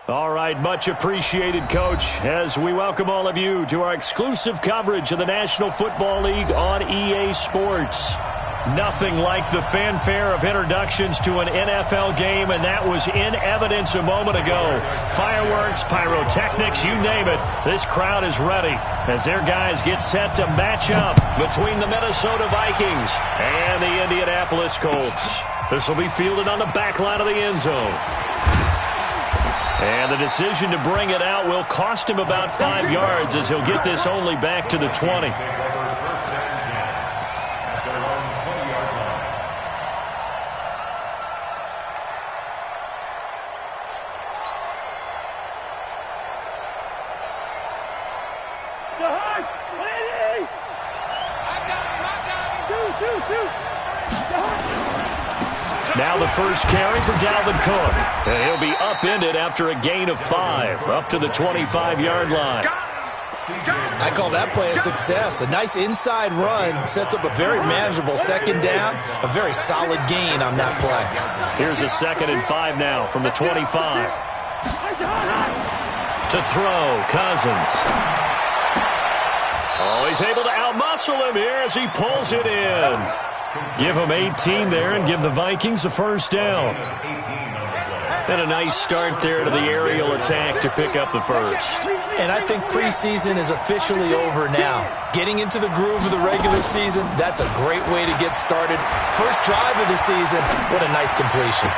All right, much appreciated, Coach, as we welcome all of you to our exclusive coverage of the National Football League on EA Sports. Nothing like the fanfare of introductions to an NFL game, and that was in evidence a moment ago. Fireworks, pyrotechnics, you name it. This crowd is ready as their guys get set to match up between the Minnesota Vikings and the Indianapolis Colts. This will be fielded on the back line of the end zone. And the decision to bring it out will cost him about 5 yards as he'll get this only back to the 20. Now the first carry for Dalvin Cook. And he'll be upended after a gain of 5, up to the 25-yard line. I call that play a success. A nice inside run sets up a very manageable second down, a very solid gain on that play. Here's a 2nd and 5 now from the 25. To throw, Cousins. Oh, he's able to outmuscle him here as he pulls it in. Give him 18 there and give the Vikings a first down. And a nice start there to the aerial attack to pick up the first. And I think preseason is officially over now. Getting into the groove of the regular season, that's a great way to get started. First drive of the season, what a nice completion.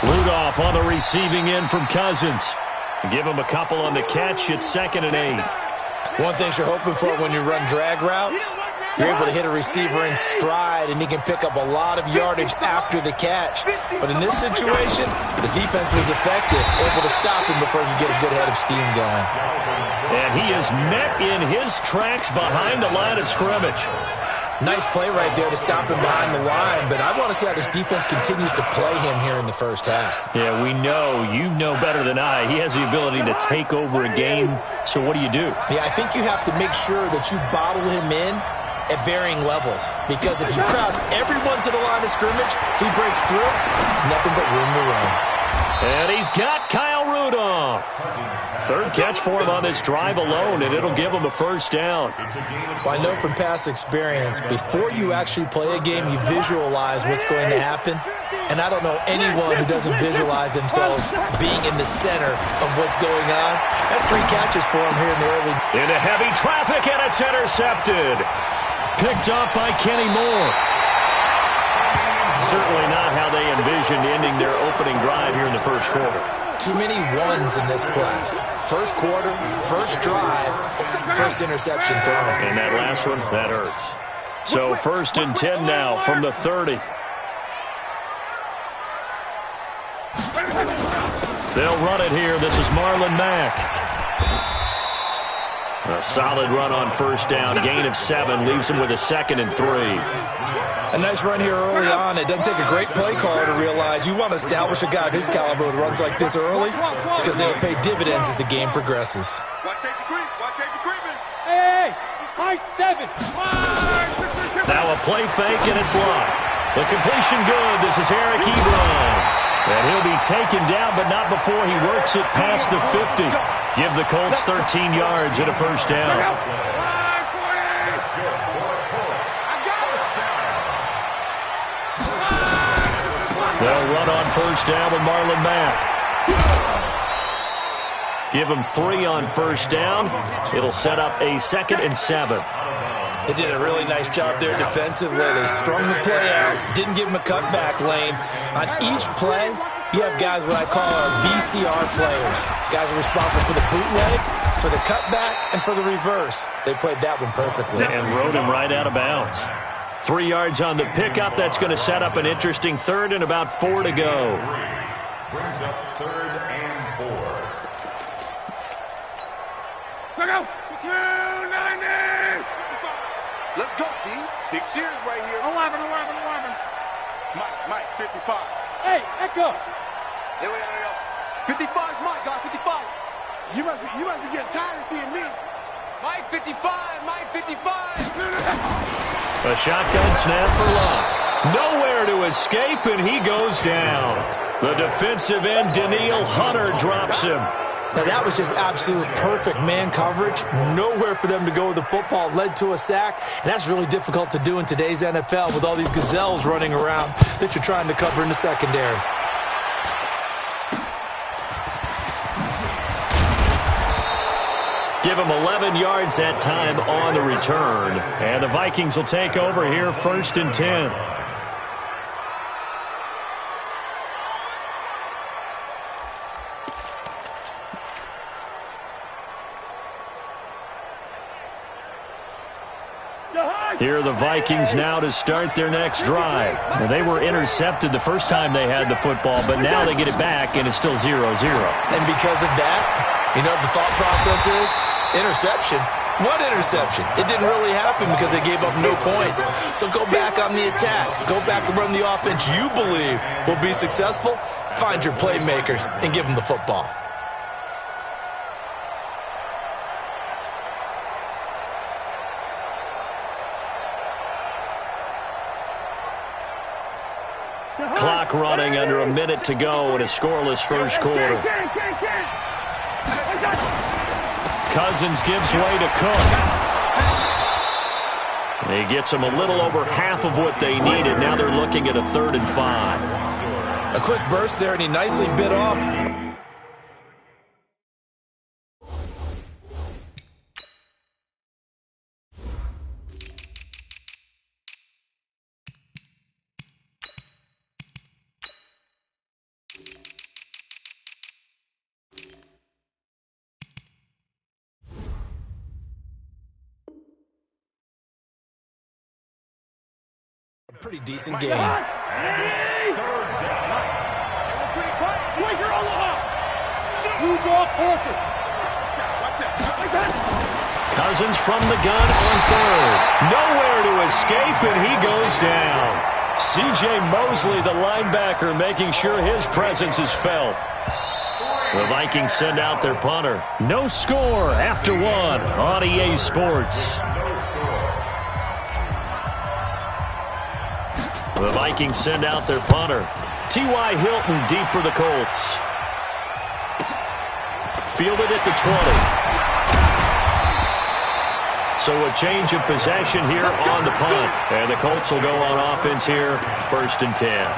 Rudolph on the receiving end from Cousins. Give him a couple on the catch at 2nd and 8. One thing you're hoping for when you run drag routes, you're able to hit a receiver in stride, and he can pick up a lot of yardage after the catch. But in this situation, the defense was effective, able to stop him before he could get a good head of steam going. And he is met in his tracks behind the line of scrimmage. Nice play right there to stop him behind the line, but I want to see how this defense continues to play him here in the first half. Yeah, we know. You know better than I. He has the ability to take over a game, so what do you do? Yeah, I think you have to make sure that you bottle him in at varying levels, because if you crowd everyone to the line of scrimmage, if he breaks through, there's nothing but room to run. And he's got Kyle Rudolph. 3rd catch for him on this drive alone, and it'll give him a first down. Well, I know from past experience, before you actually play a game, you visualize what's going to happen. And I don't know anyone who doesn't visualize themselves being in the center of what's going on. That's 3 catches for him here in the early. Into heavy traffic, and it's intercepted. Picked up by Kenny Moore. Certainly not how they envisioned ending their opening drive here in the first quarter. Too many ones in this play. First quarter, first drive, first interception thrown. And that last one, that hurts. So 1st and 10 now from the 30. They'll run it here. This is Marlon Mack. A solid run on first down. Gain of 7 leaves him with a 2nd and 3. A nice run here early on. It doesn't take a great play caller to realize you want to establish a guy of his caliber with runs like this early, because they'll pay dividends as the game progresses. Watch safety creep. Watch safety creeping. Hey, high 7. Now a play fake, and it's locked. The completion good. This is Eric Ebron. And he'll be taken down, but not before he works it past the 50. Give the Colts 13 yards and a first down. They'll run on first down with Marlon Mack. Give him 3 on first down. It'll set up a 2nd and 7. They did a really nice job there defensively. They strung the play out, didn't give him a cutback lane. On each play, you have guys what I call our VCR players. Guys are responsible for the bootleg, for the cutback, and for the reverse. They played that one perfectly. And rode him right out of bounds. 3 yards on the pickup. That's going to set up an interesting 3rd and about 4 to go. Brings up 3rd and 4. Let's go, T. Big Sears right here. 11. Mike, 55. Hey, Echo. There we go. 55's Mike, guys, 55. You must be getting tired of seeing me. Mike 55. A shotgun snap for Locke. Nowhere to escape, and he goes down. The defensive end, Danielle Hunter, drops him. Now, that was just absolute perfect man coverage. Nowhere for them to go with the football. Led to a sack, and that's really difficult to do in today's NFL with all these gazelles running around that you're trying to cover in the secondary. Give him 11 yards that time on the return. And the Vikings will take over here, 1st and 10. Here are the Vikings now to start their next drive. Now, they were intercepted the first time they had the football, but now they get it back, and it's still 0-0. And because of that, you know what the thought process is? Interception. What interception? It didn't really happen because they gave up no points. So go back on the attack. Go back and run the offense you believe will be successful. Find your playmakers and give them the football. Clock running under a minute to go in a scoreless first quarter. Cousins gives way to Cook. He gets them a little over half of what they needed. Now they're looking at a 3rd and 5. A quick burst there, and he nicely bit off. Pretty decent game. Cousins from the gun on 3rd. Nowhere to escape, and he goes down. C.J. Mosley, the linebacker, making sure his presence is felt. The Vikings send out their punter. No score after 1 on EA Sports. The Vikings send out their punter. T.Y. Hilton deep for the Colts. Fielded at the 20. So a change of possession here on the punt. And the Colts will go on offense here, 1st and 10.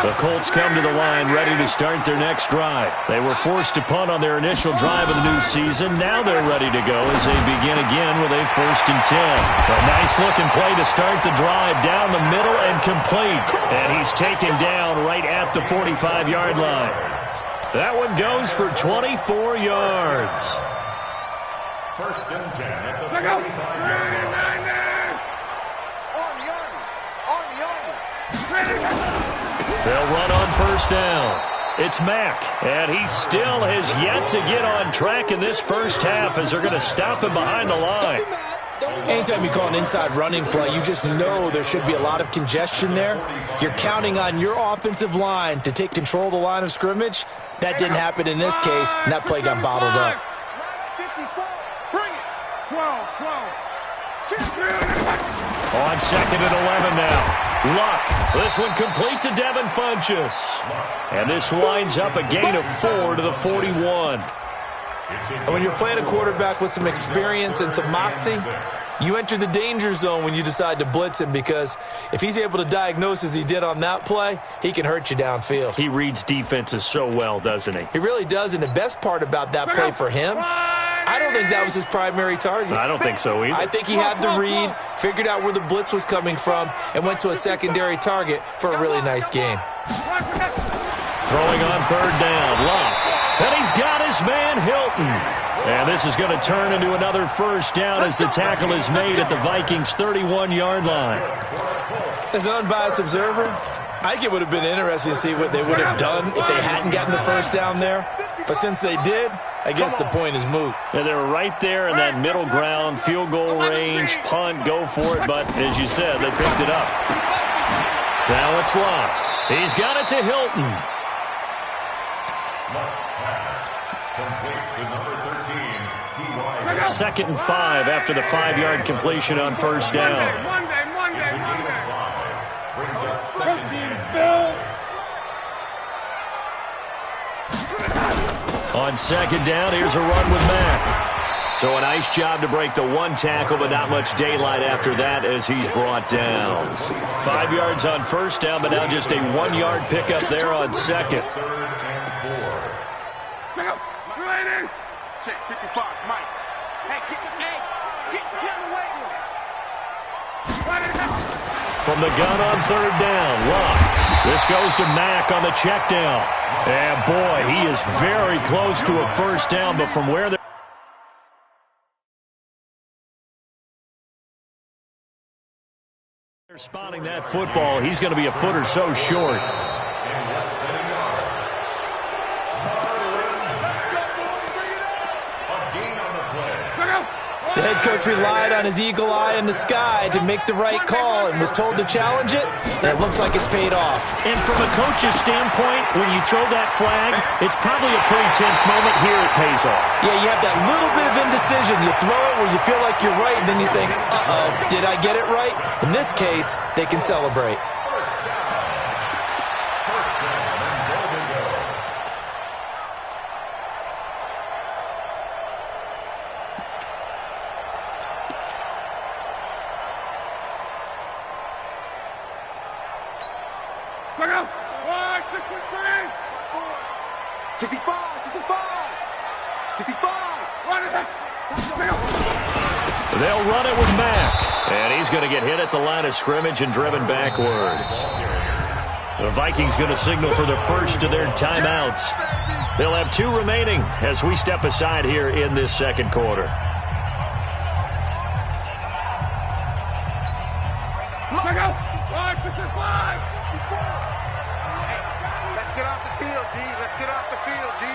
The Colts come to the line ready to start their next drive. They were forced to punt on their initial drive of the new season. Now they're ready to go as they begin again with a 1st and 10. A nice-looking play to start the drive down the middle and complete. And he's taken down right at the 45-yard line. That one goes for 24 yards. 1st and 10 at the 45-yard line. They'll run on 1st down. It's Mack, and he still has yet to get on track in this first half as they're going to stop him behind the line. Anytime you call an inside running play, you just know there should be a lot of congestion there. You're counting on your offensive line to take control of the line of scrimmage. That didn't happen in this case, and that play got bottled up. 54, bring it. 12. On 2nd and 11 now. Luck. This one complete to Devin Funchess. And this winds up a gain of 4 to the 41. And when you're playing a quarterback with some experience and some moxie, you enter the danger zone when you decide to blitz him, because if he's able to diagnose as he did on that play, he can hurt you downfield. He reads defenses so well, doesn't he? He really does, and the best part about that play for him, I don't think that was his primary target. I don't think so either. I think he had the read, figured out where the blitz was coming from, and went to a secondary target for a really nice game. Throwing on 3rd down, Luck. And he's got his man Hilton. And this is going to turn into another 1st down as the tackle is made at the Vikings' 31-yard line. As an unbiased observer, I think it would have been interesting to see what they would have done if they hadn't gotten the 1st down there. But since they did, I guess the point is moot. Yeah, they were right there in that middle ground, field goal range, punt, go for it. But as you said, they picked it up. Now it's Luck. He's got it to Hilton. 2nd and 5 after the 5-yard completion on 1st down. On second down, here's a run with Mack. So a nice job to break the one tackle, but not much daylight after that as he's brought down. 5 yards on first down, but now just a 1-yard pickup there on second. Check 55, Mike. Hey, get in the weight room. From the gun on third down, Luck. This goes to Mack on the check down. And boy, he is very close to a first down, but from where they're spotting that football, he's going to be a foot or so short. The head coach relied on his eagle eye in the sky to make the right call and was told to challenge it, and it looks like it's paid off. And from a coach's standpoint, when you throw that flag, it's probably a pretty tense moment. Here it pays off. Yeah, you have that little bit of indecision. You throw it where you feel like you're right, and then you think, uh-oh, did I get it right? In this case, they can celebrate. They'll run it with Mack, and he's going to get hit at the line of scrimmage and driven backwards. The Vikings going to signal for the first of their timeouts. They'll have 2 remaining as we step aside here in this second quarter. Let's get off the field, D. Let's get off the field, D.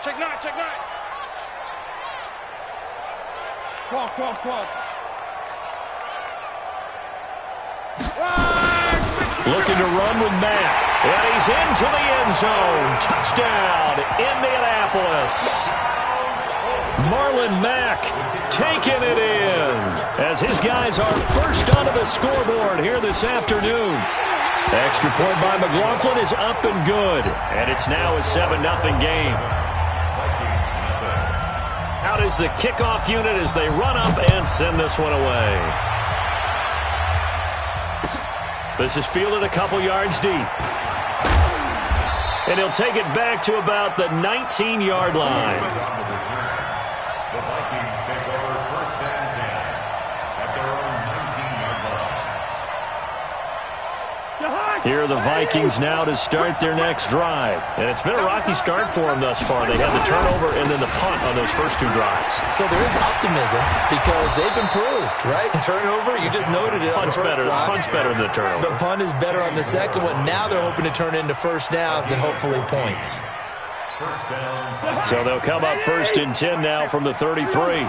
Check 9, check 9. Come. Looking to run with Mack. And he's into the end zone. Touchdown, Indianapolis. Marlon Mack taking it in as his guys are first onto the scoreboard here this afternoon. Extra point by McLaughlin is up and good. And it's now a 7-0 game. Out is the kickoff unit as they run up and send this one away. This is fielded a couple yards deep. And he'll take it back to about the 19-yard line. The Vikings take over first and 10 at their own 19-yard line. Here are the Vikings now to start their next drive. And it's been a rocky start for them thus far. They had the turnover and then the punt on those first 2 drives. So there is optimism because they've improved, right? Turnover, you just noted it. Punt's better than the turnover. The punt is better on the second one. Now they're hoping to turn into first downs and hopefully points. So they'll come up first and 10 now from the 33.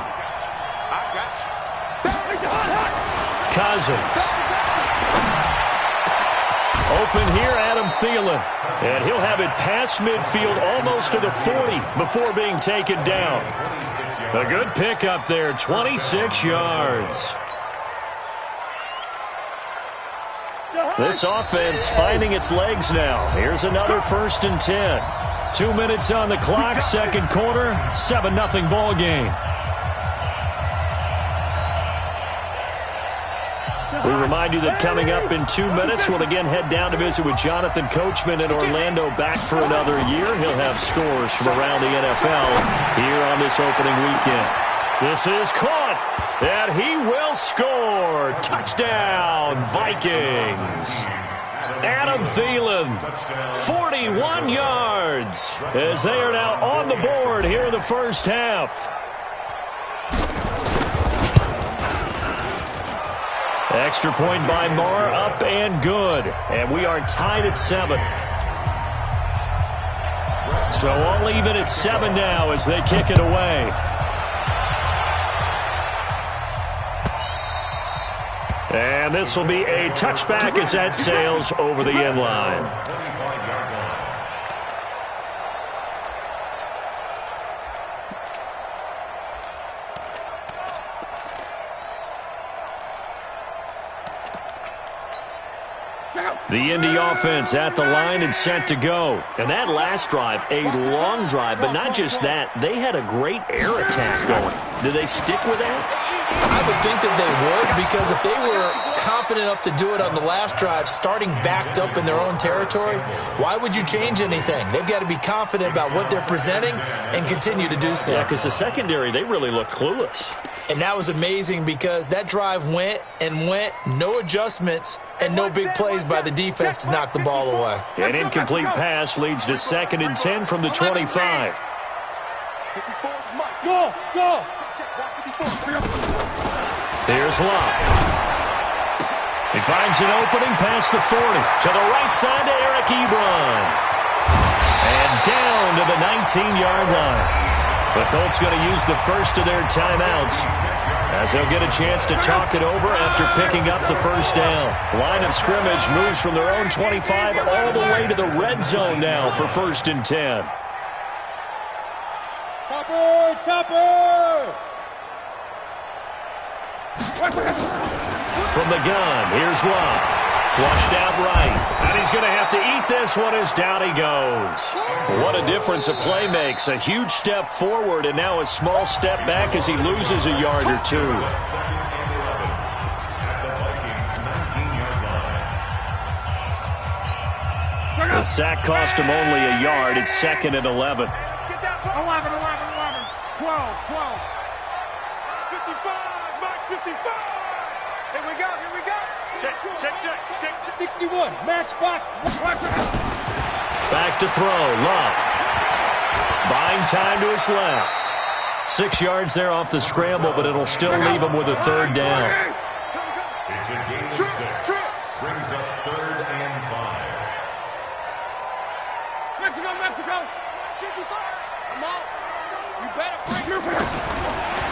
Cousins. Open here, Adam Thielen. And he'll have it past midfield almost to the 40 before being taken down. A good pickup there, 26 yards. This offense finding its legs now. Here's another first and 10. 2 minutes on the clock, second quarter, 7-0 ball game. We remind you that coming up in 2 minutes, we'll again head down to visit with Jonathan Coachman in Orlando, back for another year. He'll have scores from around the NFL here on this opening weekend. This is caught, and he will score. Touchdown, Vikings. Adam Thielen, 41 yards, as they are now on the board here in the first half. Extra point by Marr, up and good. And we are tied at 7. So all even at 7 now as they kick it away. And this will be a touchback as that sails over the end line. The Indy offense at the line and set to go. And that last drive, a long drive, but not just that. They had a great air attack going. Do they stick with that? I would think that they would, because if they were confident enough to do it on the last drive, starting backed up in their own territory, why would you change anything? They've got to be confident about what they're presenting and continue to do so. Yeah, because the secondary, they really look clueless. And that was amazing because that drive went and went, no adjustments, and no big plays by the defense to knock the ball away. An incomplete pass leads to 2nd and 10 from the 25. Go! Here's Love. He finds an opening past the 40. To the right side to Eric Ebron. And down to the 19-yard line. The Colts going to use the first of their timeouts as they'll get a chance to talk it over after picking up the first down. Line of scrimmage moves from their own 25 all the way to the red zone now for 1st and 10. Chopper! From the gun, here's Love. Flushed out right. And he's going to have to eat this one as down he goes. What a difference a play makes. A huge step forward and now a small step back as he loses a yard or two. The sack cost him only a yard. It's 2nd and 11. 11, 12. 55, Mike, 55. Here we go. Check. 61, match box. Back to throw, Love. Buying time to his left. 6 yards there off the scramble, but it'll still leave him with a 3rd down. It's a gain of 6. Brings up 3rd and 5. Mexico. 55. Come on. You better bring your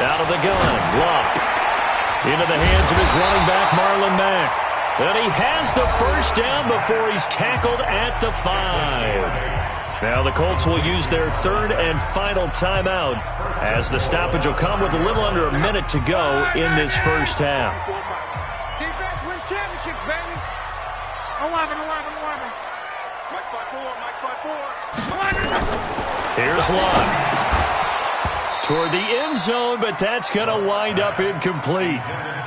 Out of the gun, Love. Into the hands of his running back, Marlon Mack. And he has the first down before he's tackled at the 5. Now the Colts will use their 3rd and final timeout as the stoppage will come with a little under a minute to go in this first half. Defense wins championships, baby. 11. Mike 5-4. Here's Love. Toward the end zone, but that's going to wind up incomplete.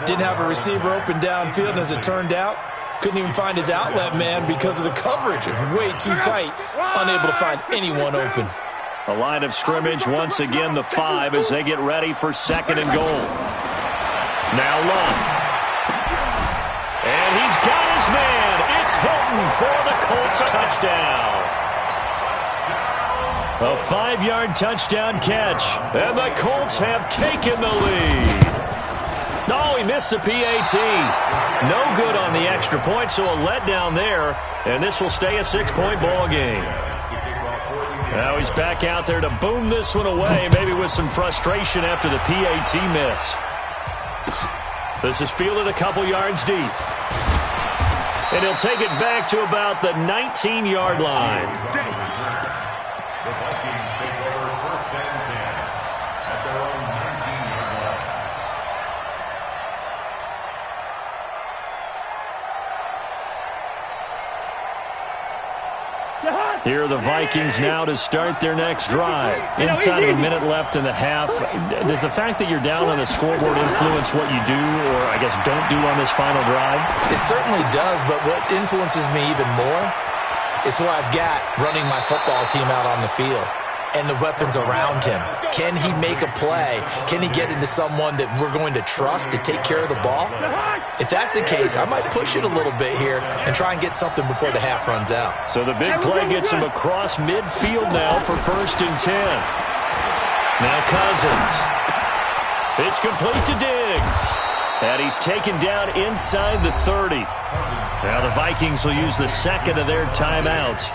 Didn't have a receiver open downfield, and as it turned out, couldn't even find his outlet man because of the coverage. It was way too tight, unable to find anyone open. A line of scrimmage, once again the 5 as they get ready for 2nd and goal. Now Love. And he's got his man. It's Hilton for the Colts touchdown. A 5-yard touchdown catch, and the Colts have taken the lead. No, he missed the PAT. No good on the extra point, so a letdown there, and this will stay a 6-point ball game. Now he's back out there to boom this one away, maybe with some frustration after the PAT miss. This is fielded a couple yards deep. And he'll take it back to about the 19-yard line. The Vikings take over 1st and 10 at their own 19-yard line. Here are the Vikings now to start their next drive. Inside of a minute left in the half. Does the fact that you're down on the scoreboard influence what you do, or I guess don't do on this final drive? It certainly does, but what influences me even more is who I've got running my football team out on the field and the weapons around him. Can he make a play? Can he get into someone that we're going to trust to take care of the ball? If that's the case, I might push it a little bit here and try and get something before the half runs out. So the big play gets him across midfield now for 1st and 10. Now Cousins. It's complete to Diggs. And he's taken down inside the 30. Now the Vikings will use the 2nd of their timeouts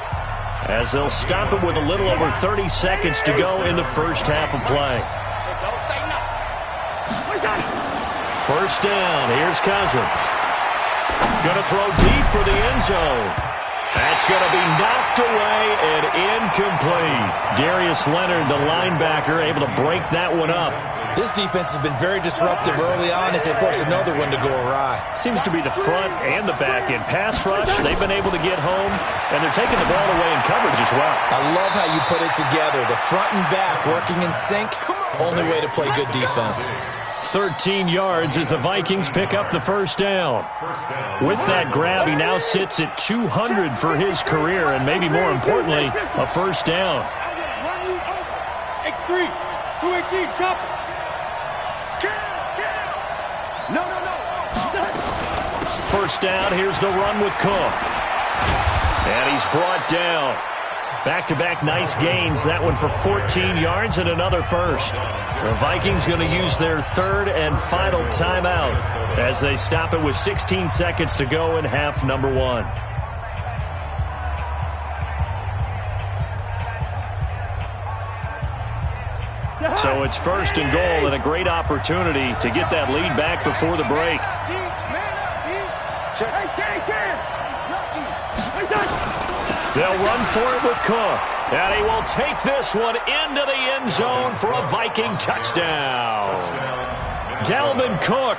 as they'll stop it with a little over 30 seconds to go in the first half of play. First down, here's Cousins. Going to throw deep for the end zone. That's going to be knocked away and incomplete. Darius Leonard, the linebacker, able to break that one up. This defense has been very disruptive early on as they force another one to go awry. Seems to be the front and the back end. Pass rush, they've been able to get home, and they're taking the ball away in coverage as well. I love how you put it together. The front and back working in sync, only way to play good defense. 13 yards as the Vikings pick up the first down. With that grab, he now sits at 200 for his career, and maybe more importantly, a first down. X3, 218, chopper. No. First down, here's the run with Cook. And he's brought down. Back-to-back nice gains, that one for 14 yards and another first. The Vikings going to use their third and final timeout as they stop it with 16 seconds to go in half number one. So it's first and goal and a great opportunity to get that lead back before the break. They'll run for it with Cook. And he will take this one into the end zone for a Viking touchdown. Dalvin Cook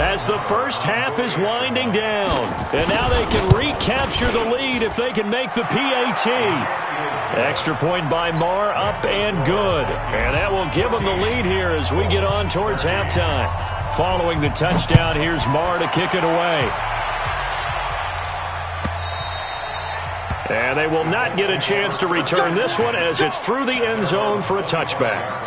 as the first half is winding down. And now they can recapture the lead if they can make the PAT. Extra point by Marr, up and good. And that will give them the lead here as we get on towards halftime. Following the touchdown, here's Marr to kick it away. And they will not get a chance to return this one as it's through the end zone for a touchback.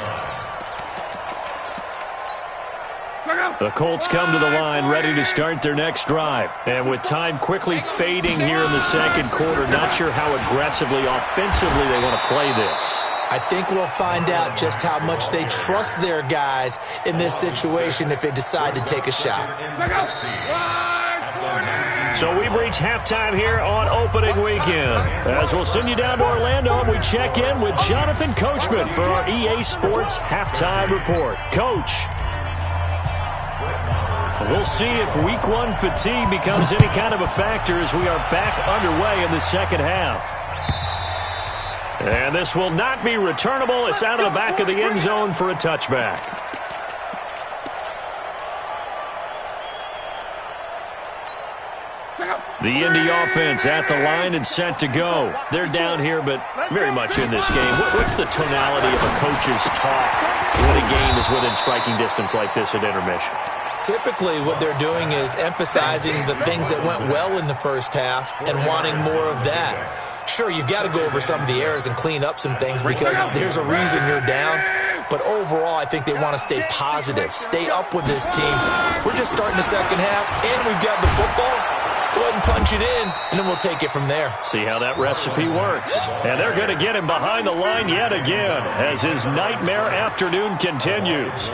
The Colts come to the line ready to start their next drive. And with time quickly fading here in the second quarter, not sure how aggressively, offensively they want to play this. I think we'll find out just how much they trust their guys in this situation if they decide to take a shot. So we've reached halftime here on opening weekend. As we'll send you down to Orlando and we check in with Jonathan Coachman for our EA Sports Halftime Report. Coach, we'll see if week one fatigue becomes any kind of a factor as we are back underway in the second half. And this will not be returnable. It's out of the back of the end zone for a touchback. The Indy offense at the line and set to go. They're down here, but very much in this game. What's the tonality of a coach's talk when a game is within striking distance like this at intermission? Typically, what they're doing is emphasizing the things that went well in the first half and wanting more of that. Sure, you've got to go over some of the errors and clean up some things because there's a reason you're down. But overall, I think they want to stay positive, stay up with this team. We're just starting the second half, and we've got the football. Let's go ahead and punch it in, and then we'll take it from there. See how that recipe works. And they're going to get him behind the line yet again as his nightmare afternoon continues.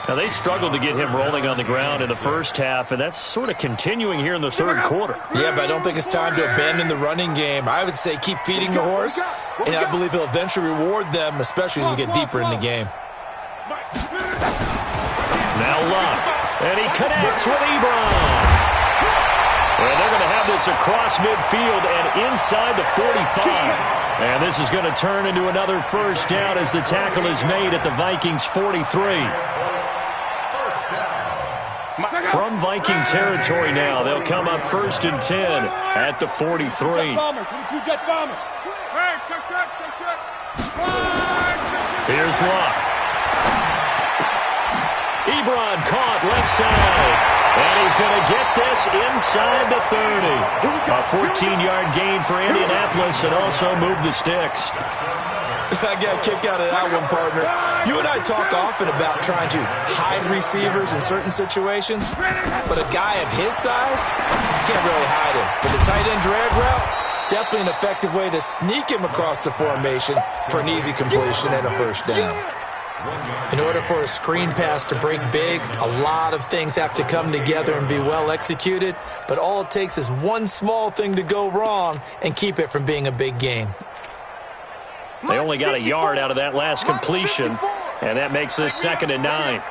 Now, they struggled to get him rolling on the ground in the first half, and that's sort of continuing here in the third quarter. Yeah, but I don't think it's time to abandon the running game. I would say keep feeding the horse, and I believe he'll eventually reward them, especially as we get deeper in the game. Now Luck, and he connects with Ebron. And they're going to have this across midfield and inside the 45. And this is going to turn into another first down as the tackle is made at the Vikings 43. From Viking territory now, they'll come up first and 10 at the 43. Here's Luck. Ebron caught left side. And he's going to get this inside the 30. A 14-yard gain for Indianapolis and also move the sticks. I got a kick out of that one, partner. You and I talk often about trying to hide receivers in certain situations, but a guy of his size, you can't really hide him. But the tight end drag route, definitely an effective way to sneak him across the formation for an easy completion and a first down. In order for a screen pass to break big, a lot of things have to come together and be well executed, but all it takes is one small thing to go wrong and keep it from being a big game. They only got a yard out of that last completion, and that makes this 2nd and 9.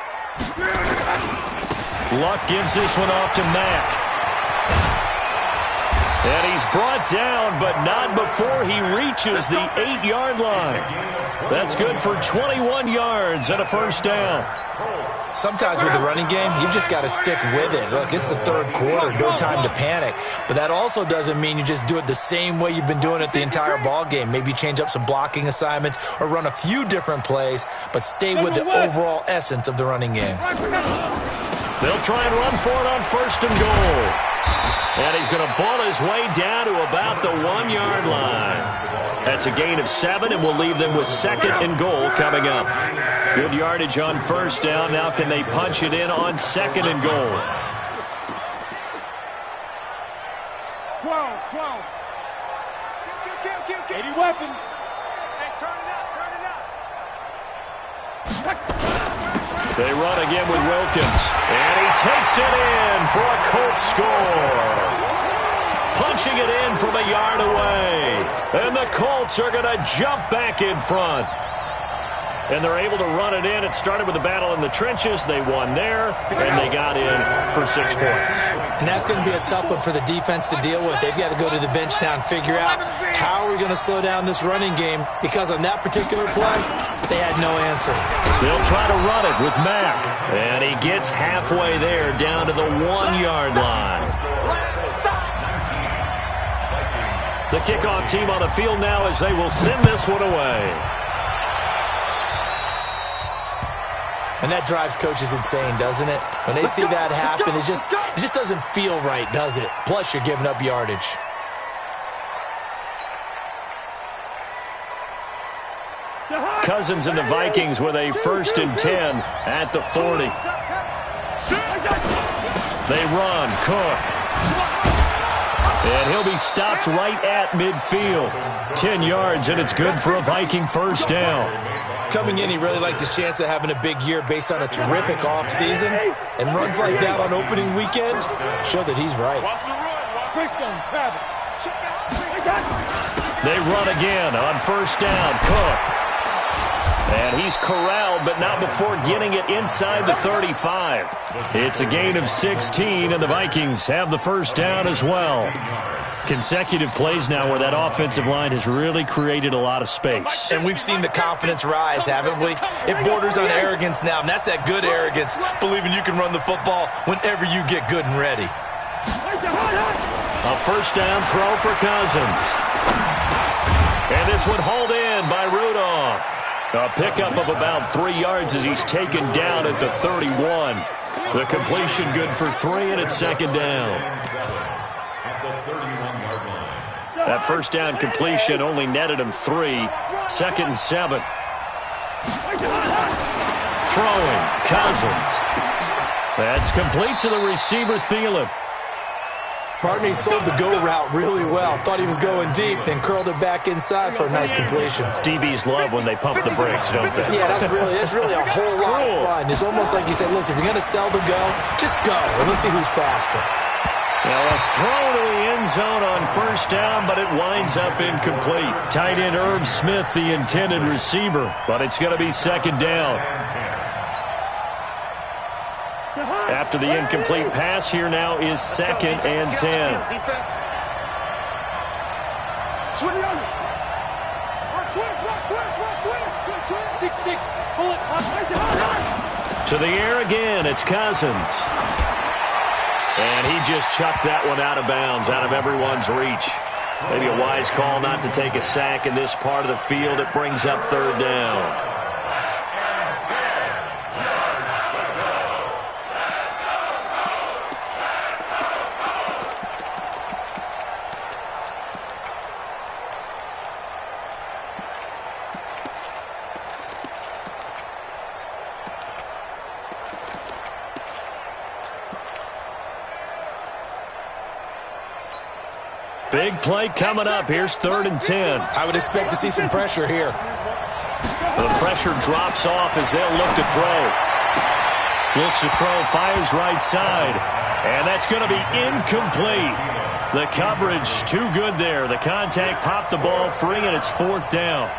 Luck gives this one off to Mack. And he's brought down, but not before he reaches the 8-yard line. That's good for 21 yards and a first down. Sometimes with the running game, you've just got to stick with it. Look, it's the third quarter, no time to panic. But that also doesn't mean you just do it the same way you've been doing it the entire ball game. Maybe change up some blocking assignments or run a few different plays, but stay with the overall essence of the running game. They'll try and run for it on first and goal. And he's going to ball his way down to about the 1-yard line. That's a gain of 7, and we'll leave them with second and goal coming up. Good yardage on first down. Now can they punch it in on second and goal? 12. 80 weapon. Hey, turn it up. They run again with Wilkins. And he takes it in for a Colts score. Punching it in from a yard away. And the Colts are going to jump back in front. And they're able to run it in. It started with a battle in the trenches. They won there, and they got in for 6 points. And that's going to be a tough one for the defense to deal with. They've got to go to the bench now and figure out how are we going to slow down this running game, because on that particular play, they had no answer. They'll try to run it with Mack, and he gets halfway there down to the 1-yard line. The kickoff team on the field now as they will send this one away. And that drives coaches insane, doesn't it? When they see that happen, it just doesn't feel right, does it? Plus, you're giving up yardage. Cousins and the Vikings with a 1st and 10 at the 40. They run. Cook. And he'll be stopped right at midfield. 10 yards, and it's good for a Viking first down. Coming in, he really liked his chance of having a big year based on a terrific offseason. And runs like that on opening weekend show that he's right. They run again on first down. Cook. And he's corralled, but not before getting it inside the 35. It's a gain of 16, and the Vikings have the first down as well. Consecutive plays now where that offensive line has really created a lot of space. And we've seen the confidence rise, haven't we? It borders on arrogance now, and that's that good arrogance, believing you can run the football whenever you get good and ready. A first down throw for Cousins. And this one hauled in by Rudolph. A pickup of about 3 yards as he's taken down at the 31. The completion good for 3, and it's second down. That first down completion only netted him 3. 2nd and 7. Throwing, Cousins. That's complete to the receiver, Thielen. Partner, he sold the go route really well. Thought he was going deep, then curled it back inside for a nice completion. DBs love when they pump the brakes, don't they? Yeah, that's really a whole lot of fun. It's almost like you said, listen, if you're going to sell the go, just go, and let's see who's faster. Now a throw to the end zone on first down, but it winds up incomplete. Tight end Irv Smith, the intended receiver, but it's going to be second down. After the incomplete pass, here now is 2nd and 10. To the air again, it's Cousins. And he just chucked that one out of bounds, out of everyone's reach. Maybe a wise call not to take a sack in this part of the field. It brings up third down. Big play coming up. Here's 3rd and 10. I would expect to see some pressure here. The pressure drops off as they'll look to throw. Looks to throw, fires right side. And that's going to be incomplete. The coverage too good there. The contact popped the ball free, and it's 4th down.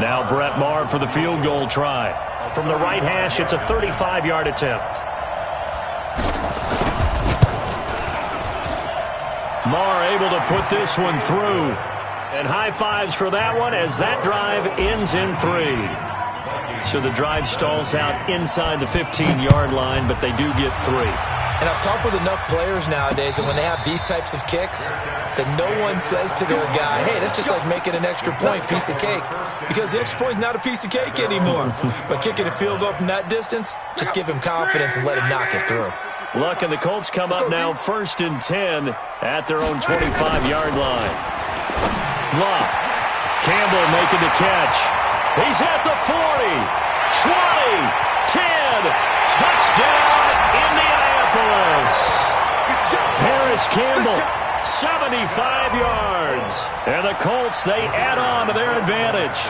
Now Brett Maher for the field goal try. From the right hash, it's a 35-yard attempt. Marr able to put this one through. And high fives for that one as that drive ends in 3. So the drive stalls out inside the 15-yard line, but they do get 3. And I've talked with enough players nowadays that when they have these types of kicks, that no one says to their guy, hey, that's just like making an extra point, piece of cake. Because the extra point is not a piece of cake anymore. But kicking a field goal from that distance, just give him confidence and let him knock it through. Luck and the Colts come up now 1st and 10 at their own 25-yard line. Luck. Campbell making the catch. He's at the 40, 20, 10, touchdown, Indianapolis. Paris Campbell, 75 yards. And the Colts, they add on to their advantage.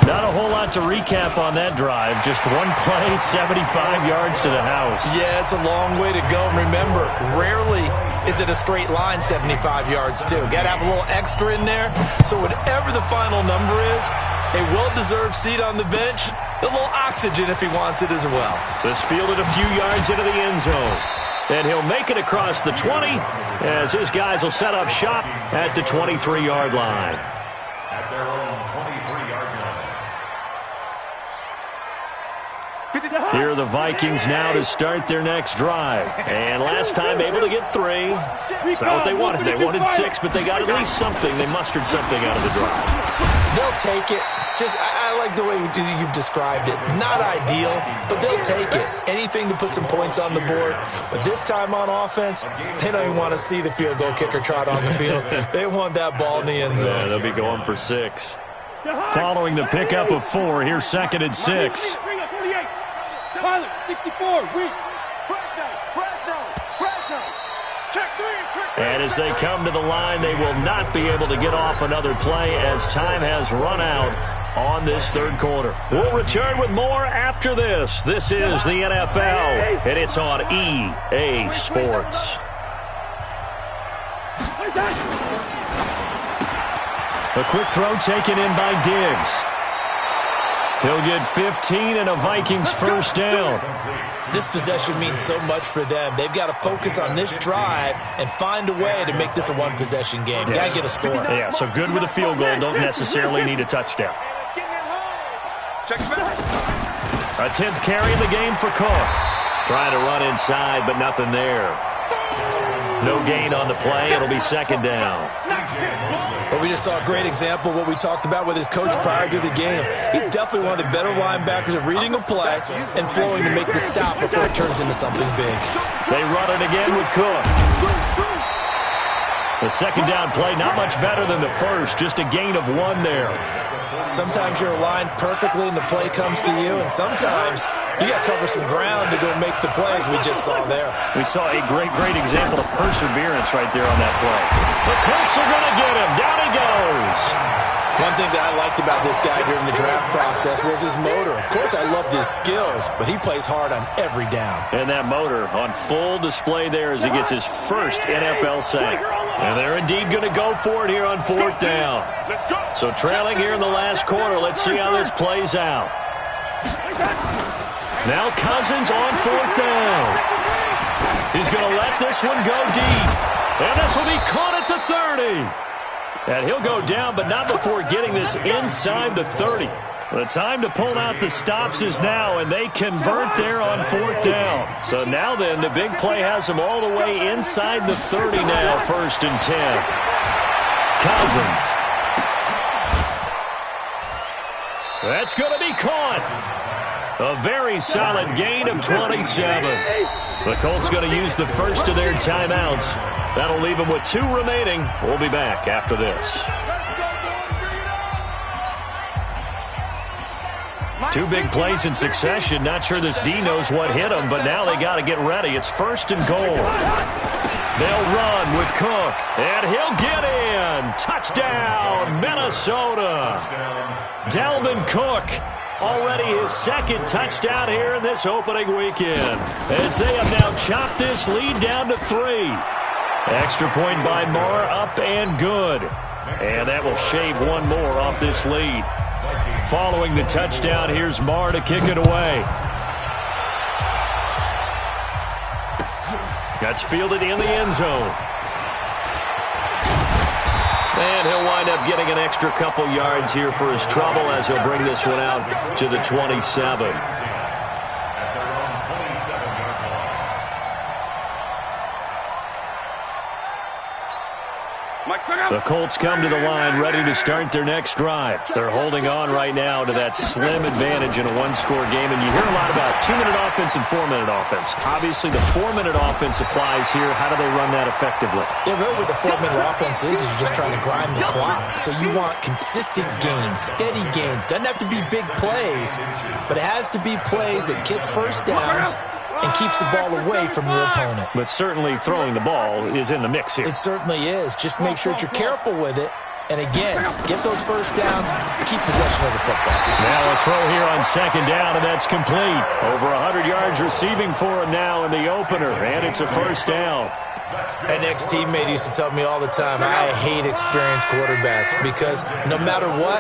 Not a whole lot to recap on that drive. Just one play, 75 yards to the house. Yeah, it's a long way to go. Remember, rarely is it a straight line 75 yards, too. Got to have a little extra in there. So whatever the final number is, a well-deserved seat on the bench, a little oxygen if he wants it as well. This fielded a few yards into the end zone. And he'll make it across the 20 as his guys will set up shop at the 23-yard line. At their own 23-yard line. Here are the Vikings now to start their next drive. And last time able to get 3. That's not what they wanted. They wanted 6, but they got at least something. They mustered something out of the drive. They'll take it. I like the way you've described it. Not ideal, but they'll take it. Anything to put some points on the board. But this time on offense, they don't even want to see the field goal kicker trot on the field. They want that ball in the end zone. Yeah, they'll be going for 6. Following the pickup of 4, here's 2nd and 6. Pilot, 64, weak. And as they come to the line, they will not be able to get off another play as time has run out on this 3rd quarter. We'll return with more after this. This is the NFL, and it's on EA Sports. A quick throw taken in by Diggs. He'll get 15 and a Vikings first down. This possession means so much for them. They've got to focus on this drive and find a way to make this a one-possession game. Got to get a score. Yeah, so good with a field goal. Don't necessarily need a touchdown. A 10th carry in the game for Cook. Trying to run inside, but nothing there. No gain on the play. It'll be 2nd down. But we just saw a great example of what we talked about with his coach prior to the game. He's definitely one of the better linebackers at reading a play and flowing to make the stop before it turns into something big. They run it again with Cook. The 2nd down play, not much better than the first, just a gain of 1 there. Sometimes you're aligned perfectly and the play comes to you, and sometimes you got to cover some ground to go make the plays we just saw there. We saw a great example of perseverance right there on that play. The Colts are going to get him. Down he goes. One thing that I liked about this guy during the draft process was his motor. Of course, I loved his skills, but he plays hard on every down. And that motor on full display there as he gets his first NFL sack. And they're indeed going to go for it here on 4th down. So trailing here in the last quarter, let's see how this plays out. Now Cousins on 4th down. He's going to let this one go deep. And this will be caught at the 30. And he'll go down, but not before getting this inside the 30. The time to pull out the stops is now, and they convert there on 4th down. So now then, the big play has them all the way inside the 30 now, 1st and 10. Cousins. That's going to be caught. A very solid gain of 27. The Colts going to use the first of their timeouts. That'll leave them with 2 remaining. We'll be back after this. 2 big plays in succession. Not sure this D knows what hit him, but now they got to get ready. It's 1st and goal. They'll run with Cook, and he'll get in. Touchdown, Minnesota. Dalvin Cook, already his 2nd touchdown here in this opening weekend, as they have now chopped this lead down to 3. Extra point by Marr, up and good. And that will shave 1 more off this lead. Following the touchdown, here's Marr to kick it away. That's fielded in the end zone. And he'll wind up getting an extra couple yards here for his trouble as he'll bring this one out to the 27. The Colts come to the line ready to start their next drive. They're holding on right now to that slim advantage in a one-score game. And you hear a lot about 2-minute offense and 4-minute offense. Obviously, the 4-minute offense applies here. How do they run that effectively? Yeah, really what the 4-minute offense is you're just trying to grind the clock. So you want consistent gains, steady gains. Doesn't have to be big plays, but it has to be plays that gets first downs and keeps the ball away from your opponent. But certainly throwing the ball is in the mix here. It certainly is. Just make sure that you're careful with it. And again, get those first downs, keep possession of the football. Now a throw here on second down, and that's complete. Over 100 yards receiving for him now in the opener, and it's a first down. An ex-teammate used to tell me all the time, I hate experienced quarterbacks because no matter what,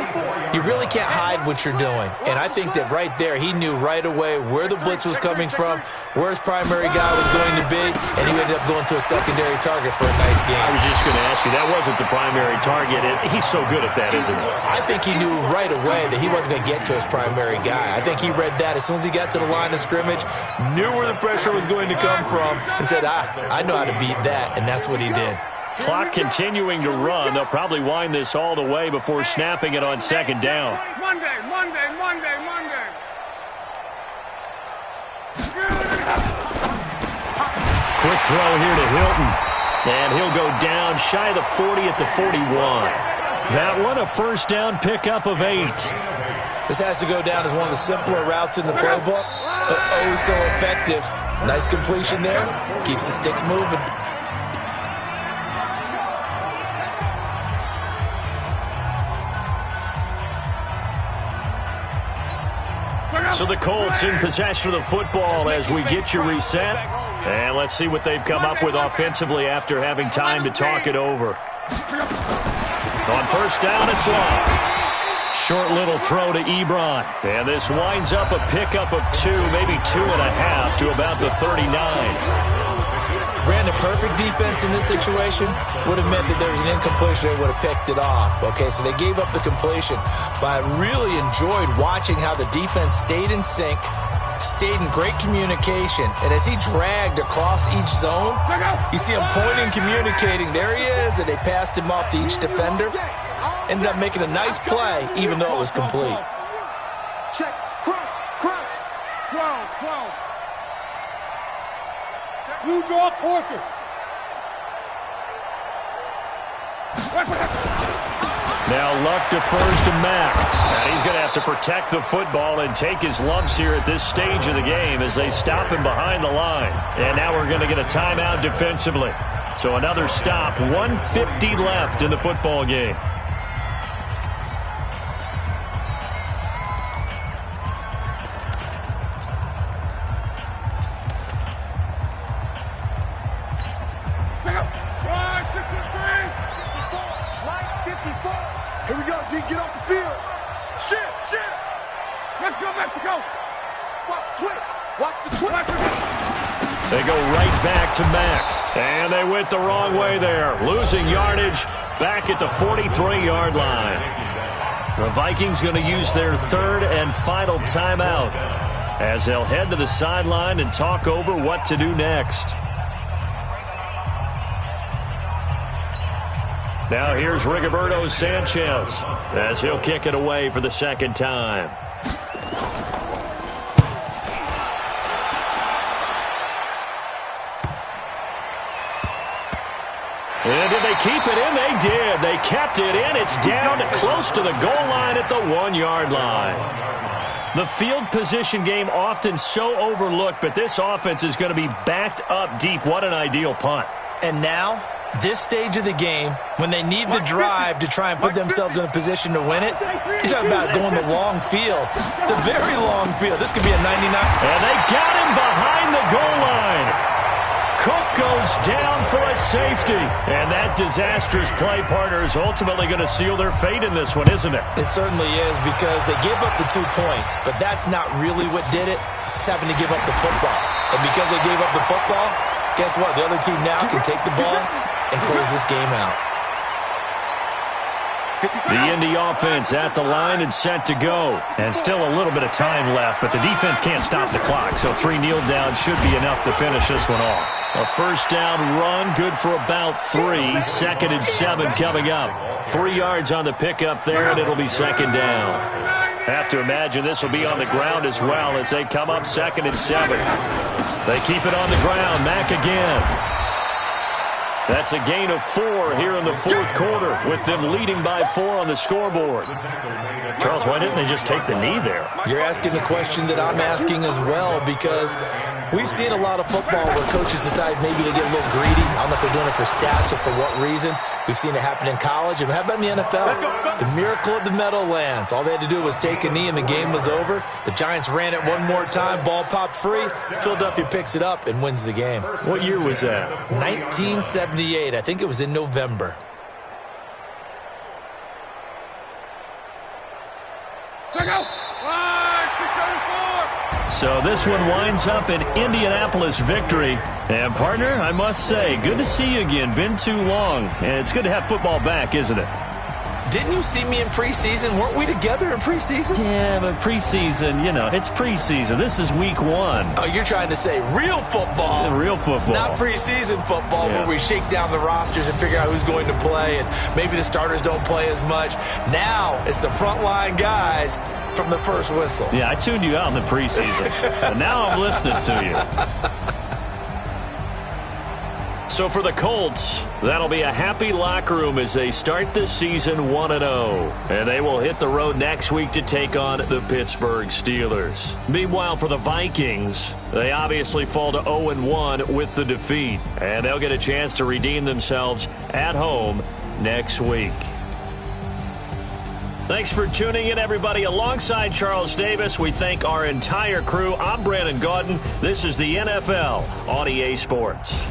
you really can't hide what you're doing. And I think that right there, he knew right away where the blitz was coming from, where his primary guy was going to be, and he ended up going to a secondary target for a nice game. I was just going to ask you, that wasn't the primary target. He's so good at that, isn't he? I think he knew right away that he wasn't going to get to his primary guy. I think he read that as soon as he got to the line of scrimmage, knew where the pressure was going to come from, and said, I know how to beat that, and that's what he did. Clock continuing to run. They'll probably wind this all the way before snapping it on second down. Monday. Quick throw here to Hilton. And he'll go down shy of the 40 at the 41. That one a first down pickup of 8. This has to go down as one of the simpler routes in the playbook, but oh so effective. Nice completion there. Keeps the sticks moving. So the Colts in possession of the football as we get you reset. And let's see what they've come up with offensively after having time to talk it over. On first down, it's long. Short little throw to Ebron. And this winds up a pickup of 2, maybe 2.5 to about the 39. Brandon, perfect defense in this situation would have meant that there was an incompletion. They would have picked it off. Okay, so they gave up the completion. But I really enjoyed watching how the defense stayed in sync, stayed in great communication. And as he dragged across each zone, you see him pointing, communicating. There he is, and they passed him off to each defender. Ended up making a nice play, even though it was complete. Check, crunch. 12. You draw Corker. Now Luck defers to Mack. And he's going to have to protect the football and take his lumps here at this stage of the game as they stop him behind the line. And now we're going to get a timeout defensively. So another stop, 1:50 left in the football game. Here we go, D. Get off the field. Shit. Let's go, Mexico. Watch the twitch. They go right back to Mack. And they went the wrong way there. Losing yardage back at the 43-yard line. The Vikings going to use their third and final timeout as they'll head to the sideline and talk over what to do next. Now here's Rigoberto Sanchez as he'll kick it away for the second time. And did they keep it in? They did. They kept it in. It's down close to the goal line at the 1-yard line. The field position game often so overlooked, but this offense is going to be backed up deep. What an ideal punt. And now, this stage of the game, when they need the drive to try and put themselves in a position to win it, you're talking about going the long field, the very long field. This could be a 99. And they got him behind the goal line. Cook goes down for a safety. And that disastrous play partner is ultimately going to seal their fate in this one, isn't it? It certainly is, because they gave up the 2 points, but that's not really what did it. It's having to give up the football. And because they gave up the football, guess what? The other team now can take the ball and close this game out. The Indy offense at the line and set to go. And still a little bit of time left, but the defense can't stop the clock. So 3 kneel downs should be enough to finish this one off. A first down run, good for about 3. 2nd and 7 coming up. 3 yards on the pickup there, and it'll be 2nd down. Have to imagine this will be on the ground as well as they come up 2nd and 7. They keep it on the ground. Mack again. That's a gain of 4 here in the 4th quarter with them leading by 4 on the scoreboard. Charles, why didn't they just take the knee there? You're asking the question that I'm asking as well, because we've seen a lot of football where coaches decide maybe to get a little greedy. I don't know if they're doing it for stats or for what reason. We've seen it happen in college. And how about in the NFL? The miracle of the Meadowlands. All they had to do was take a knee and the game was over. The Giants ran it one more time. Ball popped free. Philadelphia picks it up and wins the game. What year was that? 1978. I think it was in November. Check out. 674. So this one winds up an Indianapolis victory. And, partner, I must say, good to see you again. Been too long. And it's good to have football back, isn't it? Didn't you see me in preseason? Weren't we together in preseason? Yeah, but preseason, you know, it's preseason. This is week 1. Oh, you're trying to say real football. Real football. Not preseason football where we shake down the rosters and figure out who's going to play, and maybe the starters don't play as much. Now it's the frontline guys from the first whistle. Yeah, I tuned you out in the preseason. But now I'm listening to you. So for the Colts, that'll be a happy locker room as they start this season 1-0. And they will hit the road next week to take on the Pittsburgh Steelers. Meanwhile, for the Vikings, they obviously fall to 0-1 with the defeat. And they'll get a chance to redeem themselves at home next week. Thanks for tuning in, everybody. Alongside Charles Davis, we thank our entire crew. I'm Brandon Gaudin. This is the NFL on EA Sports.